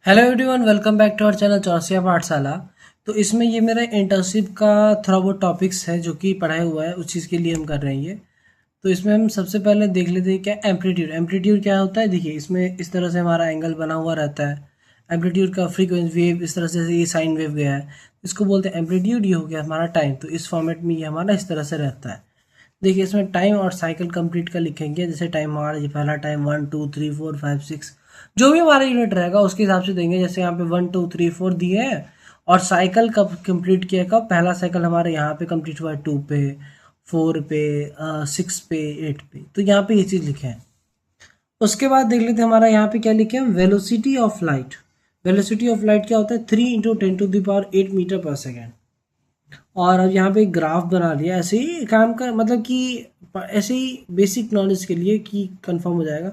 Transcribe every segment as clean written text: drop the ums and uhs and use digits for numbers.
Hello everyone, welcome back to our channel Chaurasia Pathshala. तो इसमें ये मेरा इंटर्नशिप का थोड़ा बहुत टॉपिक्स है जो कि पढ़ाया हुआ है, उस चीज़ के लिए हम कर रहे हैं ये। तो इसमें हम सबसे पहले देख लेते हैं क्या एम्पलीट्यूड। एम्पलीट्यूड क्या होता है, देखिए इसमें इस तरह से हमारा एंगल बना हुआ रहता है। एम्पलीट्यूड का फ्रीक्वेंसी वेव इस तरह से ये साइन वेव गया है, इसको बोलते हैं एम्पलीट्यूड। ये हो गया हमारा टाइम, तो इस फॉर्मेट में ये हमारा इस तरह से रहता है। देखिए इसमें टाइम और साइकिल कंप्लीट का लिखेंगे, जैसे टाइम हमारा ये पहला टाइम 1 2 3 4 5 6 जो भी हमारा यूनिट रहेगा उसके हिसाब से देंगे। जैसे यहाँ पे 1 2 3 4 दिए हैं और साइकिल कब कंप्लीट किया, कब पहला साइकिल हमारे यहाँ पे कंप्लीट हुआ है 2 पे 4 पे 6 पे 8 पे, तो यहाँ पे ये चीज़ लिखे हैं। उसके बाद देख लेते हैं हमारा यहाँ पे क्या लिखे हैं, velocity of light. Velocity of light क्या होता है, 3 × 10⁸ मीटर पर सेकेंड। और अब यहाँ पे एक ग्राफ बना लिया, ऐसे ही काम का मतलब कि ऐसे ही बेसिक नॉलेज के लिए कि कंफर्म हो जाएगा।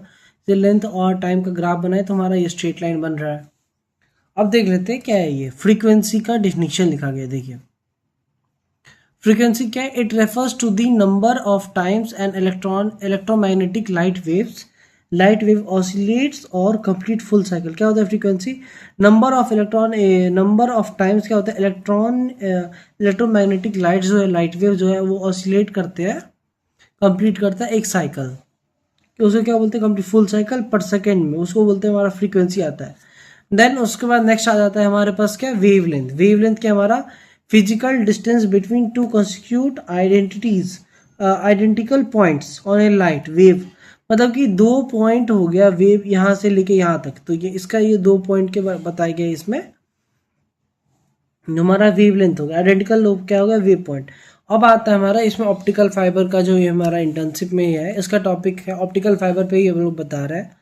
जैसे लेंथ और टाइम का ग्राफ बनाए तो हमारा ये स्ट्रेट लाइन बन रहा है। अब देख लेते हैं क्या है ये फ्रीक्वेंसी का डेफिनेशन लिखा गया। देखिए फ्रीक्वेंसी क्या है, it refers to the number of times an electromagnetic light wave oscillates और कंप्लीट फुल साइकिल। क्या होता है फ्रीक्वेंसी, नंबर ऑफ टाइम्स क्या होता है, इलेक्ट्रोमैग्नेटिक लाइट जो है, लाइट वेव जो है वो ऑसिलेट करते हैं, कंप्लीट करता है एक साइकिल, कि उसे क्या बोलते हैं, कंप्लीट फुल साइकिल पर सेकेंड में, उसको बोलते हैं हमारा फ्रीक्वेंसी आता है। देन उसके बाद नेक्स्ट आ जाता है हमारे पास क्या, वेवलेंथ। वेवलेंथ क्या हमारा, physical distance between two constitute identical points on A light wave. मतलब कि दो पॉइंट हो गया वेव यहाँ से लेके यहाँ तक, तो ये इसका ये 2 पॉइंट के बताए गए इसमें जो हमारा वेवलेंथ होगा। आइडेंटिकल क्या होगा, वेव पॉइंट। अब आता है हमारा इसमें ऑप्टिकल फाइबर का, जो ये हमारा इंटर्नशिप में ही है, इसका टॉपिक है ऑप्टिकल फाइबर पे ही हम लोग बता रहे हैं।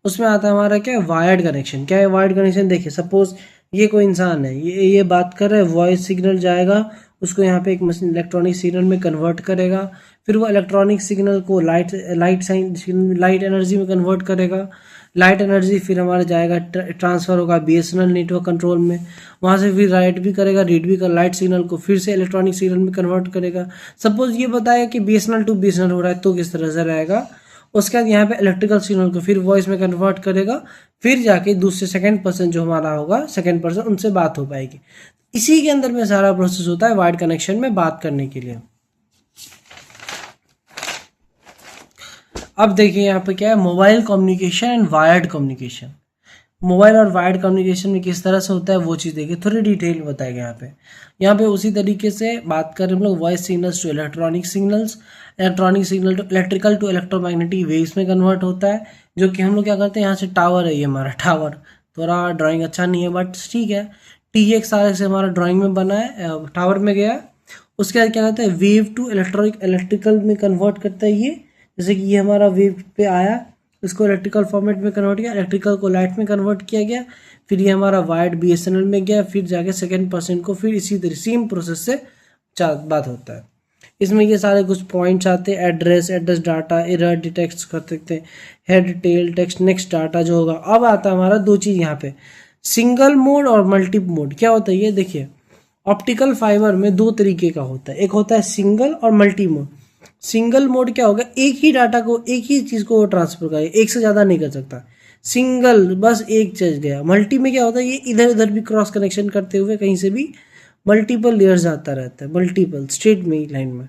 उसमें आता है हमारा क्या, वायर्ड कनेक्शन। क्या है वायर्ड कनेक्शन, देखिए सपोज ये कोई इंसान है, ये बात कर रहा है, वॉइस सिग्नल जाएगा उसको यहाँ पे एक मशीन इलेक्ट्रॉनिक सिग्नल में कन्वर्ट करेगा, फिर वो इलेक्ट्रॉनिक सिग्नल को लाइट एनर्जी में कन्वर्ट करेगा। लाइट एनर्जी फिर हमारा जाएगा, ट्रांसफर होगा बीएसएनएल नेटवर्क कंट्रोल में, वहाँ से फिर राइट भी करेगा, रीड भी कर लाइट सिग्नल को फिर से इलेक्ट्रॉनिक सिग्नल में कन्वर्ट करेगा। सपोज ये बताया कि बीएसएनएल टू बीएसएनएल हो रहा है, तो किस तरह से रहेगा। उसके बाद यहाँ पे इलेक्ट्रिकल सिग्नल को फिर वॉइस में कन्वर्ट करेगा, फिर जाके दूसरे सेकंड पर्सन जो हमारा होगा, सेकंड पर्सन, उनसे बात हो पाएगी। इसी के अंदर में सारा प्रोसेस होता है वायर्ड कनेक्शन में बात करने के लिए। अब देखिए यहाँ पे क्या है, mobile communication and wired communication. Mobile और वायर्ड कम्युनिकेशन में किस तरह से होता है वो चीज़ देखिए, थोड़ी डिटेल में बताया गया यहाँ पे उसी तरीके से बात करें हम लोग, voice signals to electronic signals, electronic signal to electrical to electromagnetic waves में कन्वर्ट होता है। जो कि हम लोग क्या करते हैं, यहाँ से टावर है, ये हमारा टावर, थोड़ा ड्राइंग अच्छा नहीं है बट ठीक है, TXR से हमारा ड्राइंग में बना है, टावर में गया। उसके बाद क्या कहते हैं, वेव टू इलेक्ट्रिकल में कन्वर्ट करता है ये। जैसे कि ये हमारा वेव पे आया, इसको इलेक्ट्रिकल फॉर्मेट में कन्वर्ट किया, इलेक्ट्रिकल को लाइट में कन्वर्ट किया गया, फिर ये हमारा वायर्ड बीएसएनएल में गया, फिर जाके सेकंड पर्सन को, फिर इसी तरह सेम प्रोसेस से बात होता है। इसमें ये सारे कुछ पॉइंट्स आते हैं, एड्रेस डाटा, एरर डिटेक्ट कर सकते हैं, head tail text next data जो होगा। अब आता है हमारा दो चीज़ यहाँ पे, सिंगल मोड और मल्टी मोड। क्या होता है ये देखिए, ऑप्टिकल फाइबर में दो तरीके का होता है, एक होता है सिंगल और मल्टी मोड। सिंगल मोड क्या होगा, एक ही डाटा को, एक ही चीज़ को ट्रांसफर करे, एक से ज़्यादा नहीं कर सकता। सिंगल बस एक चीज गया। मल्टी में क्या होता है, ये इधर उधर भी क्रॉस कनेक्शन करते हुए कहीं से भी मल्टीपल लेयर्स आता रहता है, मल्टीपल स्ट्रेट में ही लाइन में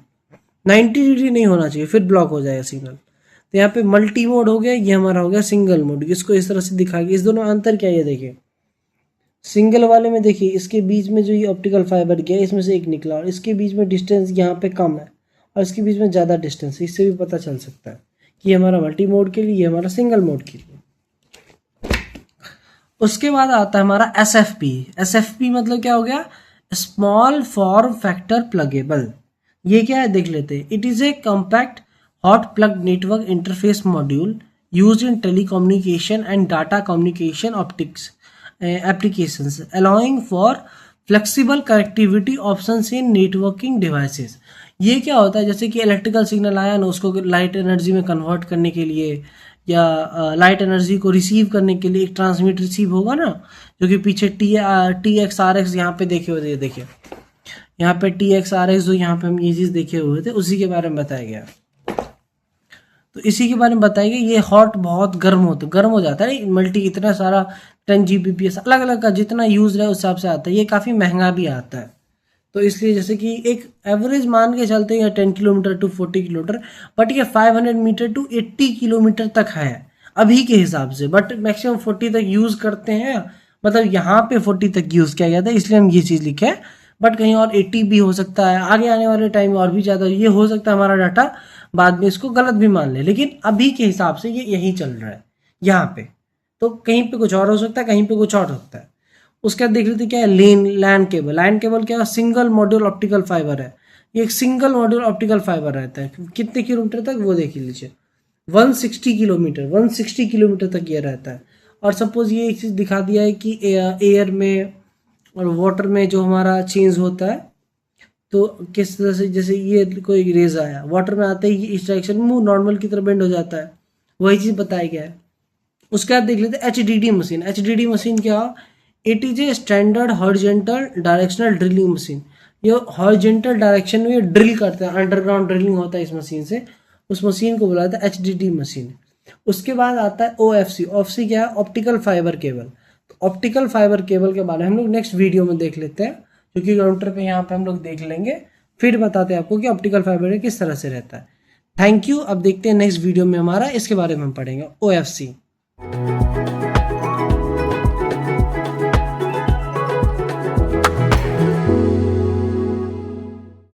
90 डिग्री नहीं होना चाहिए, फिर ब्लॉक हो जाएगा सिग्नल। तो यहाँ पे मल्टी मोड हो गया, ये हमारा हो गया सिंगल मोड। इसको इस तरह से दिखा गया। इस दोनों अंतर क्या है ये देखिए, सिंगल वाले में देखिए इसके बीच में जो ये ऑप्टिकल फाइबर गया, इसमें से एक निकला और इसके बीच में डिस्टेंस यहाँ पे कम है और इसके बीच में ज़्यादा डिस्टेंस है। इससे भी पता चल सकता है कि ये हमारा मल्टी मोड के लिए, ये हमारा सिंगल मोड के लिए। उसके बाद आता है हमारा SFP। SFP मतलब क्या हो गया, स्मॉल फॉर्म फैक्टर प्लगेबल। ये क्या है देख लेते हैं। It is a compact hot plug network interface module used in telecommunication and data communication optics applications allowing for flexible connectivity options in networking devices। ये क्या होता है, जैसे कि इलेक्ट्रिकल सिग्नल आया ना, उसको लाइट एनर्जी में कन्वर्ट करने के लिए या लाइट एनर्जी को रिसीव करने के लिए एक ट्रांसमिट रिसीव होगा ना, जो कि पीछे TXRX यहाँ पे देखे हुए थे। देखिए यहाँ पे TXRX जो यहाँ पे हम ये चीज़ देखे हुए थे, उसी के बारे में बताया गया। तो इसी के बारे में बताएंगे। ये हॉट बहुत गर्म हो जाता है, मल्टी इतना सारा 10 Gbps अलग अलग का जितना यूज़ है उस हिसाब से आता है। ये काफ़ी महंगा भी आता है, तो इसलिए जैसे कि एक एवरेज मान के चलते हैं 10 किलोमीटर टू 40 किलोमीटर, बट ये 500 मीटर टू 80 किलोमीटर तक है अभी के हिसाब से, बट मैक्सिमम 40 तक यूज़ करते हैं। मतलब यहाँ पे 40 तक यूज़ किया गया था, इसलिए हम ये चीज़ लिखे हैं, बट कहीं और 80 भी हो सकता है, आगे आने वाले टाइम में और भी ज़्यादा ये हो सकता है, हमारा डाटा बाद में इसको गलत भी मान ले, लेकिन अभी के हिसाब से ये यही चल रहा है यहाँ पे। तो कहीं पे कुछ और हो सकता है, कहीं पे कुछ और हो सकता है। उसके बाद देख लेते क्या है लैन केबल। लैन केबल क्या है? सिंगल मॉड्यूल ऑप्टिकल फाइबर है। ये एक सिंगल मॉड्यूल ऑप्टिकल फाइबर रहता है। कितने किलोमीटर तक वो देख लीजिए, 160 किलोमीटर, 160 किलोमीटर तक ये रहता है। और सपोज ये एक चीज़ दिखा दिया है कि एयर में और वाटर में जो हमारा चेंज होता है, तो किस तरह से, जैसे ये कोई रेज आया वाटर में आते ही इस डायरेक्शन में मुंह नॉर्मल की तरह बेंड हो जाता है, वही चीज़ बताया गया है। उसके बाद देख लेते हैं HDD मशीन। HDD मशीन क्या? It is a standard horizontal directional drilling machine. ये हॉरिजेंटल डायरेक्शन में ये ड्रिल करते हैं, अंडरग्राउंड ड्रिलिंग होता है इस मशीन से, उस मशीन को बोला जाता है HDD मशीन। उसके बाद आता है OFC। OFC क्या है? Optical fibre cable. तो ऑप्टिकल फाइबर केबल के बारे में हम लोग नेक्स्ट वीडियो में देख लेते हैं, क्योंकि काउंटर पे यहाँ पे हम लोग देख लेंगे, फिर बताते हैं आपको कि ऑप्टिकल फाइबर किस तरह से रहता है। Thank you. अब देखते हैं नेक्स्ट वीडियो में हमारा इसके बारे में हम पढ़ेंगे OFC।